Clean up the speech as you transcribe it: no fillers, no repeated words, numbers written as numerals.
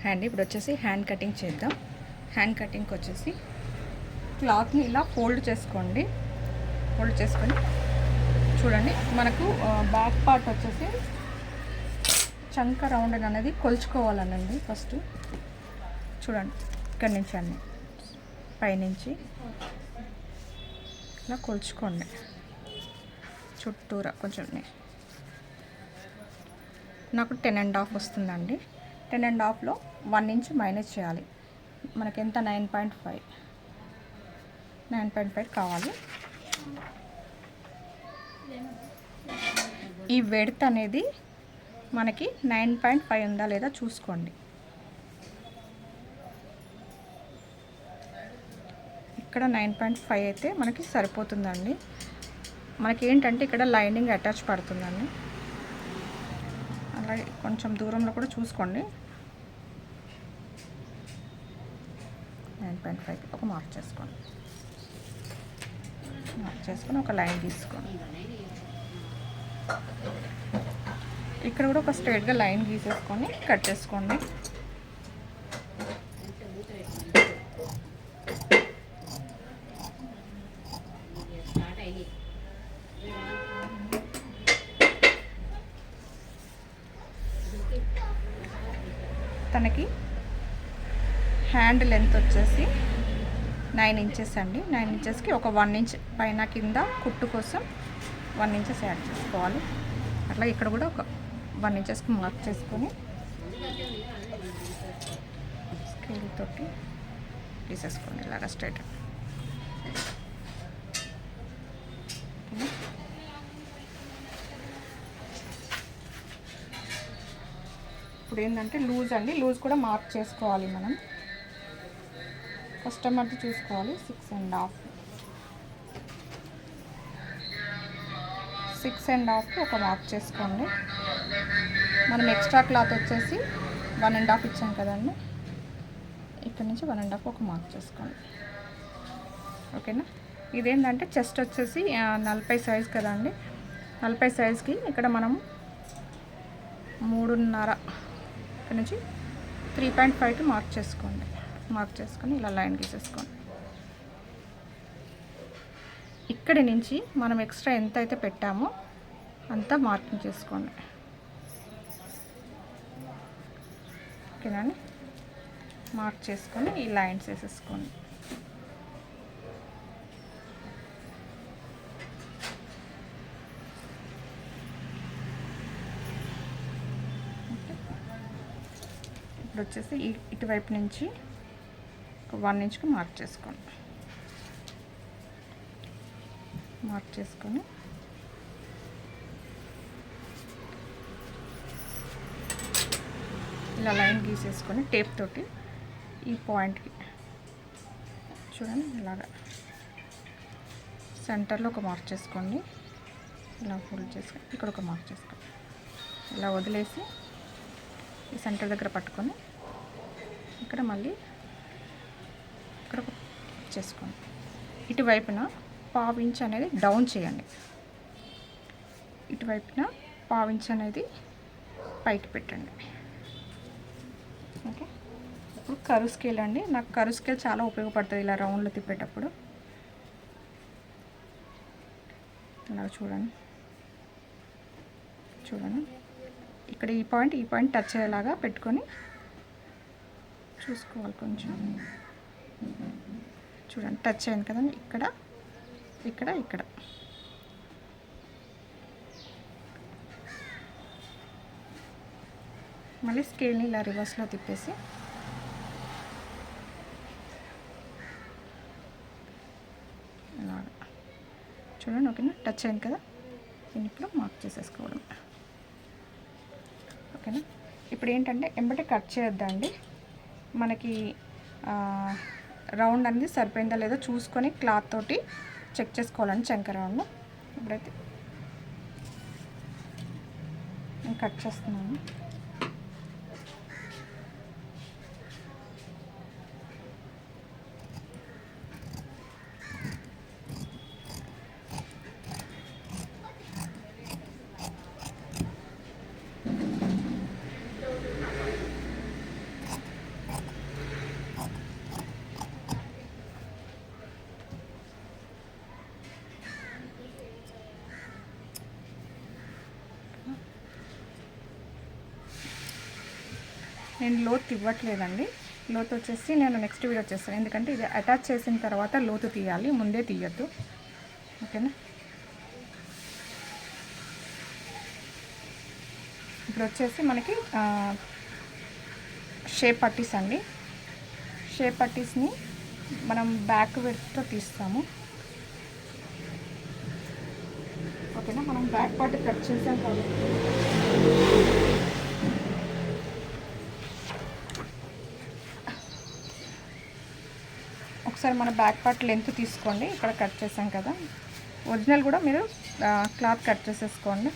Hand ఇప్పుడు వచ్చేసి hand cutting చేద్దాం. హ్యాండ్ కటింగ్కి వచ్చేసి క్లాత్ని ఇలా ఫోల్డ్ చేసుకోండి. ఫోల్డ్ చేసుకొని చూడండి, మనకు బ్యాక్ పార్ట్ వచ్చేసి చంక రౌండ్ అనేది కొలుచుకోవాలనండి. ఫస్ట్ చూడండి, ఇక్కడి నుంచి అన్ని పైనుంచి ఇలా కొలుచుకోండి చుట్టూరా. కొంచెం నాకు 10.5 వస్తుందండి. 10.5లో 1 ఇంచ్ మైనస్ చేయాలి. మనకి ఎంత 9.5 కావాలి. ఈ వెడత్ అనేది మనకి 9.5 ఉందా లేదా చూసుకోండి. ఇక్కడ 9.5 అయితే మనకి సరిపోతుందండి. మనకి ఏంటంటే ఇక్కడ లైనింగ్ అటాచ్ పడుతుందండి. అలాగే కొంచెం దూరంలో కూడా చూసుకోండి. 9.5 ఒక మార్క్ చేసుకోండి. మార్క్ చేసుకొని ఒక లైన్ తీసుకోండి. ఇక్కడ కూడా ఒక స్ట్రైట్గా లైన్ గీసేసుకొని కట్ చేసుకోండి. తనకి హ్యాండ్ లెంత్ వచ్చేసి 9 ఇంచెస్ అండి. 9 ఇంచెస్కి ఒక 1 ఇంచ్ పైన కింద కుట్టు కోసం 1 ఇంచెస్ యాడ్ చేసుకోవాలి. అట్లా ఇక్కడ కూడా ఒక 1 ఇంచెస్కి మార్క్ చేసుకొని స్కేల్ తోటి తీసేసుకోండి ఇలాగా స్ట్రైట్. ఇప్పుడు ఏంటంటే లూజ్ అండి. లూజ్ కూడా మార్క్ చేసుకోవాలి మనం. కస్టమర్ది చూసుకోవాలి. 6.5కి ఒక మార్క్ చేసుకోండి. మనం ఎక్స్ట్రా క్లాత్ వచ్చేసి 1.5 ఇచ్చాం కదండి. ఇక్కడ నుంచి 1.5 ఒక మార్క్ చేసుకోండి. ఓకేనా. ఇదేంటంటే చెస్ట్ వచ్చేసి 40 సైజ్ కదండి. 40 సైజ్కి ఇక్కడ మనం 3.5 ఇక్కడ నుంచి 3.5కి మార్క్ చేసుకోండి. మార్క్ చేసుకొని ఇలా లైన్ గీసేసుకోండి. ఇక్కడి నుంచి మనం ఎక్స్ట్రా ఎంత అయితే పెట్టామో అంతా మార్కింగ్ చేసుకోండి. ఓకేనండి. మార్క్ చేసుకొని ఈ లైన్స్ వేసేసుకోండి. ఇప్పుడు వచ్చేసి ఇటువైపు నుంచి 1 ఇంచ్కి మార్క్ చేసుకోండి. మార్క్ చేసుకొని ఇలా లైన్ గీసేసుకొని టేప్ తోటి ఈ పాయింట్కి చూడండి ఇలాగా సెంటర్లో ఒక మార్క్ చేసుకోండి. ఇలా ఫోల్డ్ చేసుకొని ఇక్కడ ఒక మార్క్ చేసుకోండి. ఇలా వదిలేసి ఈ సెంటర్ దగ్గర పట్టుకొని ఇక్కడ మళ్ళీ ఇక్కడ ఒక చేసుకోండి. ఇటువైపున 1/2 ఇంచ్ అనేది డౌన్ చేయండి. ఇటువైపున 1/2 ఇంచ్ అనేది పైకి పెట్టండి. ఓకే. ఇప్పుడు కరువు స్కేల్ అండి. నాకు కరువు స్కేల్ చాలా ఉపయోగపడుతుంది ఇలా రౌండ్లో తిప్పేటప్పుడు. ఇలా చూడండి. ఇక్కడ ఈ పాయింట్ టచ్ అయ్యేలాగా పెట్టుకొని చూసుకోవాలి. కొంచెం చూడండి, టచ్ అయింది కదండి. ఇక్కడ మళ్ళీ స్కేల్ని ఇలా రివర్స్లో తిప్పేసి ఇలాగా చూడండి. ఓకేనా. టచ్ అయింది కదా. దీన్ని ఇప్పుడు మార్క్ చేసేసుకోవడం. ఓకేనా. ఇప్పుడు ఏంటంటే ఎంబటే కట్ చేయొద్దండి. మనకి రౌండ్ అనేది సరిపోయిందా లేదో చూసుకొని క్లాత్ తోటి చెక్ చేసుకోవాలండి చంక రౌండ్. ఇప్పుడైతే నేను కట్ చేస్తున్నాను. నేను లోతు ఇవ్వట్లేదండి. లోతు వచ్చేసి నేను నెక్స్ట్ వీడియో చేస్తాను, ఎందుకంటే ఇది అటాచ్ చేసిన తర్వాత లోతు తీయాలి, ముందే తీయద్దు. ఓకేనా. ఇప్పుడు వచ్చేసి మనకి షేప్ పట్టీస్ అండి. షేప్ పట్టీస్ని మనం బ్యాక్ విడ్త్తో తీస్తాము. ఓకేనా. మనం బ్యాక్ పార్ట్ కట్ చేసాం కాబట్టి ఒకసారి మన బ్యాక్ పార్ట్ లెంత్ తీసుకోండి. ఇక్కడ కట్ చేసాం కదా, ఒరిజినల్ కూడా మీరు క్లాత్ కట్ చేసేసుకోండి.